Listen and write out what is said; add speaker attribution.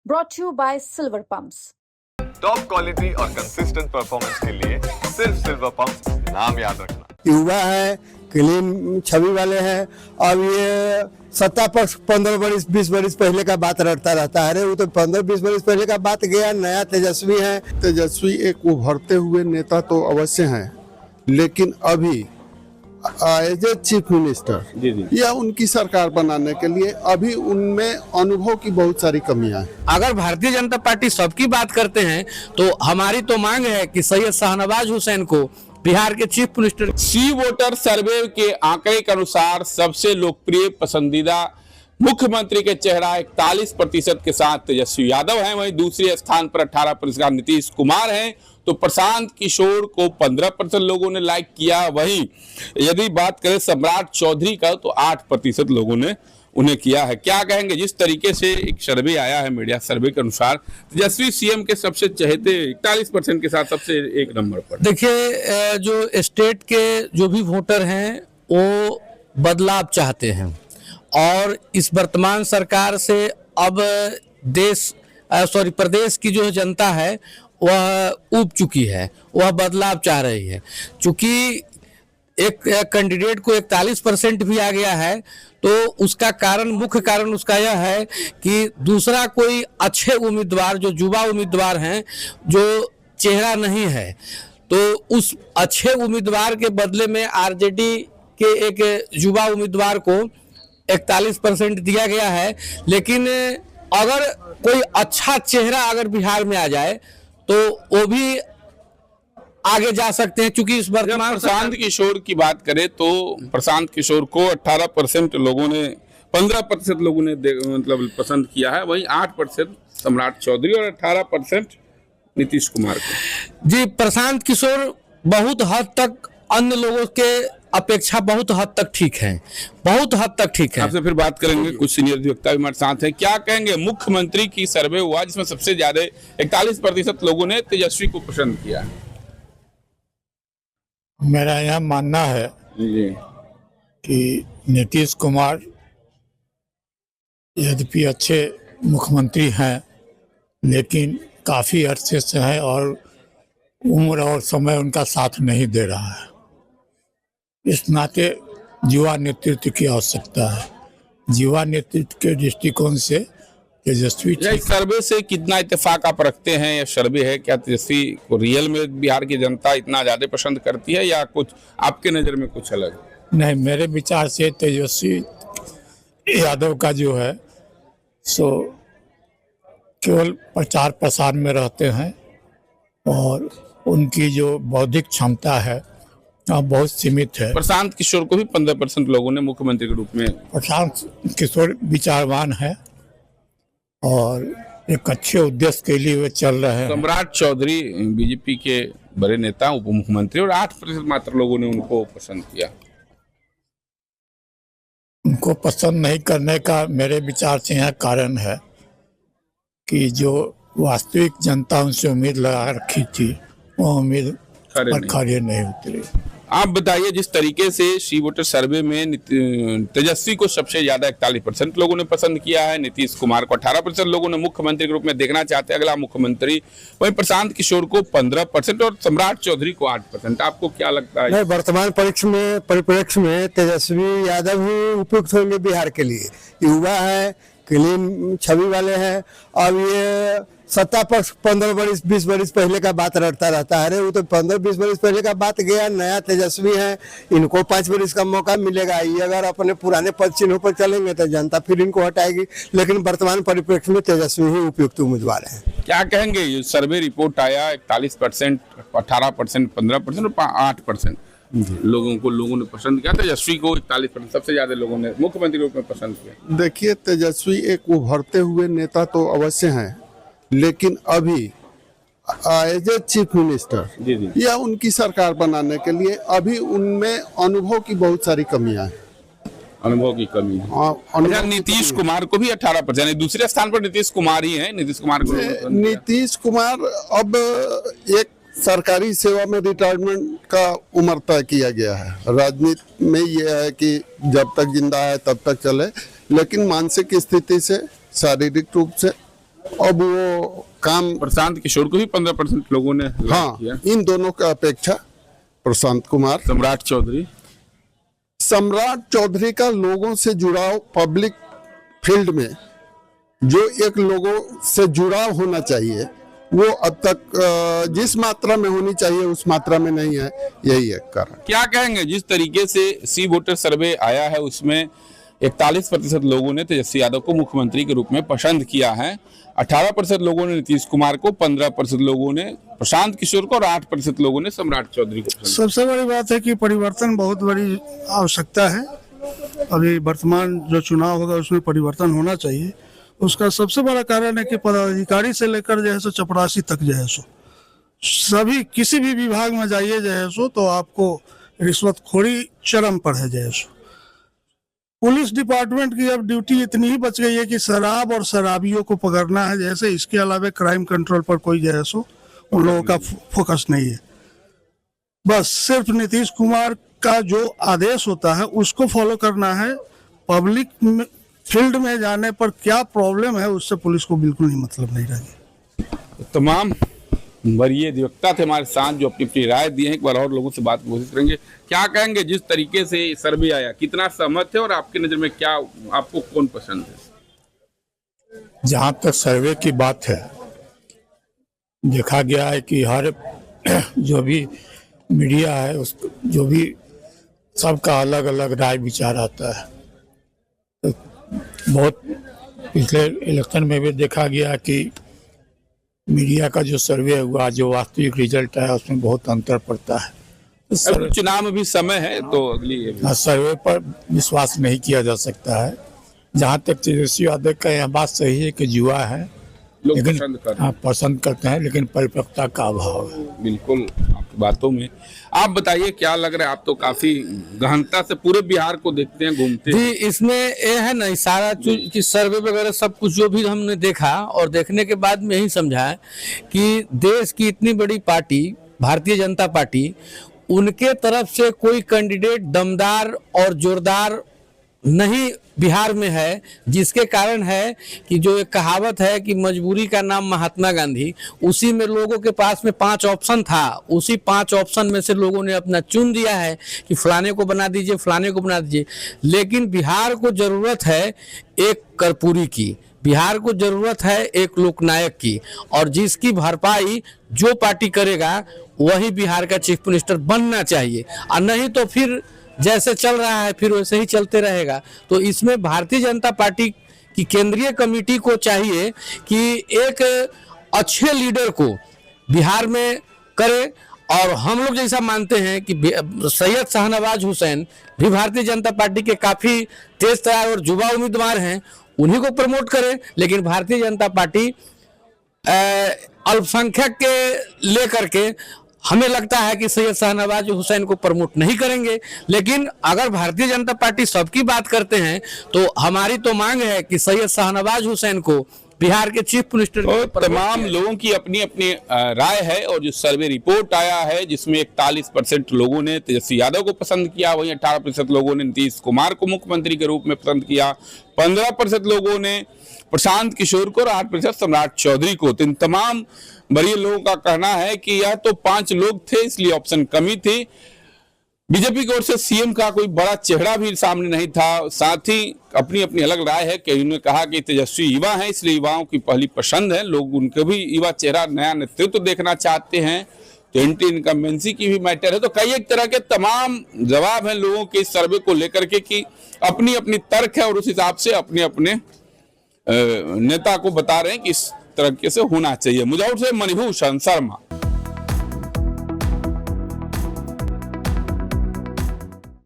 Speaker 1: brought to you by Silver Pumps.
Speaker 2: Top quality और consistent performance के लिए सिर्फ सिल्वर पंप्स नाम याद रखना।
Speaker 3: युवा है, क्लीन छवि वाले हैं। अब ये सत्ता पर 15-20 बरस पहले का बात रटता रहता है। अरे वो तो 15-20 बरस पहले का बात गया। नया तेजस्वी है।
Speaker 4: तेजस्वी एक उभरते हुए नेता तो अवश्य हैं, लेकिन अभी एज ए चीफ मिनिस्टर या उनकी सरकार बनाने के लिए अभी उनमें अनुभव की बहुत सारी कमियां हैं।
Speaker 5: अगर भारतीय जनता पार्टी सबकी बात करते हैं तो हमारी तो मांग है कि सैयद शाहनवाज हुसैन को बिहार के चीफ मिनिस्टर।
Speaker 6: सी वोटर सर्वे के आंकड़े के अनुसार सबसे लोकप्रिय पसंदीदा मुख्यमंत्री के चेहरा 41% के साथ तेजस्वी यादव हैं। वहीं दूसरे स्थान पर 18% नीतीश कुमार हैं। तो प्रशांत किशोर को 15% लोगों ने लाइक किया। वहीं यदि बात करें सम्राट चौधरी का तो 8% लोगों ने उन्हें किया है। क्या कहेंगे? जिस तरीके से एक सर्वे आया है, मीडिया सर्वे के अनुसार तेजस्वी सीएम के सबसे चहेते 41% के साथ सबसे एक नंबर पर।
Speaker 5: देखिए, जो स्टेट के जो भी वोटर हैं वो बदलाव चाहते हैं और इस वर्तमान सरकार से अब प्रदेश की जो जनता है वह ऊब चुकी है, वह बदलाव चाह रही है। चूंकि एक कैंडिडेट को 41% भी आ गया है तो उसका कारण, मुख्य कारण उसका यह है कि दूसरा कोई अच्छे उम्मीदवार, जो युवा उम्मीदवार हैं, जो चेहरा नहीं है, तो उस अच्छे उम्मीदवार के बदले में आरजेडी के एक युवा उम्मीदवार को 41% दिया गया है। लेकिन अगर कोई अच्छा चेहरा अगर बिहार में आ जाए तो वो भी आगे जा सकते हैं। क्योंकि इस वर्तमान
Speaker 6: प्रशांत किशोर की बात करें तो प्रशांत किशोर को 18% लोगों ने, 15% लोगों ने मतलब पसंद किया है। वहीं 8% सम्राट चौधरी और 18% नीतीश कुमार को।
Speaker 5: जी, प्रशांत किशोर बहुत हद तक अन्य लोगों के अपेक्षा बहुत हद तक ठीक है, बहुत हद तक ठीक है।
Speaker 6: आपसे फिर बात करेंगे, कुछ सीनियर अधिवक्ता भी हमारे साथ हैं। क्या कहेंगे? मुख्यमंत्री की सर्वे हुआ जिसमें सबसे ज्यादा 41% लोगों ने तेजस्वी को पसंद किया।
Speaker 7: मेरा यह मानना है कि नीतीश कुमार यद्यपि अच्छे मुख्यमंत्री हैं, लेकिन काफ़ी अरसे से हैं और उम्र और समय उनका साथ नहीं दे रहा है। इस नाते युवा नेतृत्व की आवश्यकता है। युवा नेतृत्व के दृष्टिकोण से तेजस्वी।
Speaker 6: इस सर्वे से कितना इत्तेफाक आप रखते हैं? यह सर्वे है, क्या तेजस्वी को रियल में बिहार की जनता इतना ज्यादा पसंद करती है या कुछ आपके नजर में कुछ अलग?
Speaker 7: नहीं, मेरे विचार से तेजस्वी यादव का जो है सो केवल प्रचार प्रसार में रहते हैं और उनकी जो बौद्धिक क्षमता है बहुत सीमित है।
Speaker 6: प्रशांत किशोर को भी 15% लोगों ने मुख्यमंत्री के रूप में। प्रशांत
Speaker 7: किशोर विचारवान है और एक अच्छे उद्देश्य के लिए वे चल रहे हैं।
Speaker 6: सम्राट चौधरी बीजेपी के बड़े नेता, उप मुख्यमंत्री, और 8% मात्र लोगों ने उनको पसंद किया।
Speaker 7: उनको पसंद नहीं करने का मेरे विचार से यह कारण है कि जो वास्तविक जनता उनसे उम्मीद लगा रखी थी वो उम्मीद पर खरे नहीं उतरी।
Speaker 6: आप बताइए, जिस तरीके से सी वोटर सर्वे में तेजस्वी को सबसे ज्यादा 41% लोगों ने पसंद किया है, नीतीश कुमार को 18% लोगों ने मुख्यमंत्री के रूप में देखना चाहते हैं अगला मुख्यमंत्री, वहीं प्रशांत किशोर को 15% और सम्राट चौधरी को 8%। आपको क्या लगता है?
Speaker 3: नहीं, वर्तमान परिप्रेक्ष्य में तेजस्वी यादव ही उपयुक्त होंगे बिहार के लिए। युवा है, क्लीन छवि वाले हैं। अब ये सत्ता पर 15-20 बरस पहले का बात रटता रहता है। अरे वो तो 15-20 बरस पहले का बात गया। नया तेजस्वी है, इनको 5 बरस का मौका मिलेगा। ये अगर अपने पुराने पद चिन्हों पर चलेंगे तो जनता फिर इनको हटाएगी। लेकिन वर्तमान परिप्रेक्ष्य में तेजस्वी ही उपयुक्त उम्मीदवार है।
Speaker 6: क्या कहेंगे? ये सर्वे रिपोर्ट आया 41%, 18%, 15% और 8% लोगों ने पसंद किया। तेजस्वी को 41% सबसे ज्यादा लोगों ने मुख्यमंत्री के रूप में पसंद किया।
Speaker 4: देखिए, तेजस्वी एक उभरते हुए नेता तो अवश्य हैं, लेकिन अभी एज ए चीफ मिनिस्टर या उनकी सरकार बनाने के लिए अभी उनमें अनुभव की बहुत सारी कमियां हैं।
Speaker 6: अनुभव की कमी है। नीतीश कुमार को भी 18%, दूसरे स्थान पर नीतीश कुमार ही है। नीतीश कुमार अब एक सरकारी सेवा में रिटायरमेंट का उम्र तय किया गया है। राजनीति में यह है कि जब तक जिंदा है तब तक चले, लेकिन मानसिक स्थिति से, शारीरिक रूप से
Speaker 4: अब वो काम,
Speaker 6: प्रशांत किशोर को भी 15% लोगों ने
Speaker 4: हाँ,
Speaker 6: किया।
Speaker 4: इन दोनों का अपेक्षा प्रशांत कुमार, सम्राट चौधरी का लोगों से जुड़ाव, पब्लिक फील्ड में जो एक लोगों से जुड़ाव होना चाहिए वो अब तक जिस मात्रा में होनी चाहिए उस मात्रा में नहीं है, यही एक कारण।
Speaker 6: क्या कहेंगे, जिस तरीके से सी वोटर सर्वे आया है उसमें 41% लोगों ने तेजस्वी यादव को मुख्यमंत्री के रूप में पसंद किया है, 18% लोगों ने नीतीश कुमार को, 15% लोगों ने प्रशांत किशोर को और 8% लोगों ने सम्राट चौधरी को पसंद।
Speaker 8: सबसे बड़ी बात है कि परिवर्तन बहुत बड़ी आवश्यकता है। अभी वर्तमान जो चुनाव होगा उसमें परिवर्तन होना चाहिए। उसका सबसे बड़ा कारण है कि पदाधिकारी से लेकर जो है सो चपरासी तक जो है सो सभी, किसी भी विभाग में जाइए जो है सो तो आपको रिश्वतखोरी चरम पर है जो है सो। पुलिस डिपार्टमेंट की अब ड्यूटी इतनी ही बच गई है कि शराब और शराबियों को पकड़ना है जैसे, इसके अलावा क्राइम कंट्रोल पर कोई जो है सो उन लोगों का फोकस नहीं है। बस सिर्फ नीतीश कुमार का जो आदेश होता है उसको फॉलो करना है। पब्लिक फील्ड में जाने पर क्या प्रॉब्लम है उससे पुलिस को बिल्कुल ही मतलब नहीं रहेगी।
Speaker 6: तमाम वरीय अधिवक्ता थे हमारे साथ जो अपनी अपनी राय दिए हैं। एक बार और लोगों से बात की कोशिश करेंगे। क्या कहेंगे, जिस तरीके से सर्वे आया कितना सहमत है और आपकी नजर में क्या, आपको कौन पसंद है?
Speaker 7: जहाँ तक सर्वे की बात है, देखा गया है कि हर जो भी मीडिया है उस जो भी सबका अलग अलग राय विचार आता है। तो बहुत पिछले इलेक्शन में भी देखा गया कि मीडिया का जो सर्वे हुआ, जो वास्तविक रिजल्ट है उसमें बहुत अंतर पड़ता है।
Speaker 6: तो चुनाव में भी समय है तो अगली
Speaker 7: सर्वे पर विश्वास नहीं किया जा सकता है। जहाँ तक तेजस्वी यादव का यह बात सही है कि युवा है,
Speaker 6: लोग
Speaker 7: लेकिन पसंद करते हैं, लेकिन परिपक्वता का अभाव है।
Speaker 6: बिल्कुल आपकी बातों में। आप बताइए क्या लग रहा है, आप तो काफी गहनता से पूरे बिहार को देखते हैं, घूमते हैं।
Speaker 5: जी, इसमें ये है ना सारा कि सर्वे वगैरह सब कुछ जो भी हमने देखा और देखने के बाद में यही समझा है कि देश की इतनी बड़ी पार्टी भारतीय जनता पार्टी, उनके तरफ से कोई कैंडिडेट दमदार और जोरदार नहीं बिहार में है, जिसके कारण है कि जो एक कहावत है कि मजबूरी का नाम महात्मा गांधी, उसी में लोगों के पास में 5 ऑप्शन था, उसी 5 ऑप्शन में से लोगों ने अपना चुन दिया है कि फलाने को बना दीजिए, फलाने को बना दीजिए। लेकिन बिहार को जरूरत है एक कर्पूरी की, बिहार को जरूरत है एक लोकनायक की, और जिसकी भरपाई जो पार्टी करेगा वही बिहार का चीफ मिनिस्टर बनना चाहिए, और नहीं तो फिर जैसे चल रहा है फिर वैसे ही चलते रहेगा। तो इसमें भारतीय जनता पार्टी की केंद्रीय कमेटी को चाहिए कि एक अच्छे लीडर को बिहार में करे, और हम लोग जैसा मानते हैं कि सैयद शाहनवाज हुसैन भी भारतीय जनता पार्टी के काफ़ी तेज तैयार और युवा उम्मीदवार हैं, उन्हीं को प्रमोट करें। लेकिन भारतीय जनता पार्टी अल्पसंख्यक के लेकर के हमें लगता है कि सैयद शाहनवाज हुसैन को प्रमोट नहीं करेंगे। लेकिन अगर भारतीय जनता पार्टी सबकी बात करते हैं तो हमारी तो मांग है कि सैयद शाहनवाज हुसैन को बिहार के चीफ मिनिस्टर।
Speaker 6: तो तमाम लोगों की अपनी अपनी राय है, और जो सर्वे रिपोर्ट आया है जिसमें 41% लोगों ने तेजस्वी यादव को पसंद किया, वहीं 18% लोगों ने नीतीश कुमार को मुख्यमंत्री के रूप में पसंद किया, 15% लोगों ने प्रशांत किशोर को और 8% सम्राट चौधरी को। तो इन तमाम बड़े लोगों का कहना है कि यह तो 5 लोग थे, इसलिए ऑप्शन कमी थी। बीजेपी की ओर से सीएम का कोई बड़ा चेहरा भी सामने नहीं था। साथ ही अपनी अपनी अलग राय है कि उन्होंने कहा कि तेजस्वी युवा हैं, इसलिए युवाओं की पहली पसंद है, लोग उनके भी युवा चेहरा, नया नेतृत्व देखना चाहते हैं। तो एंटी इनकम्बेंसी की भी मैटर है। तो कई एक तरह के तमाम जवाब हैं लोगों के इस सर्वे को लेकर के कि अपनी अपनी तर्क है, और उस हिसाब से अपने अपने नेता को बता रहे हैं कि इस तरह से होना चाहिए। मुजफ्फरपुर से मणिभूषण शर्मा।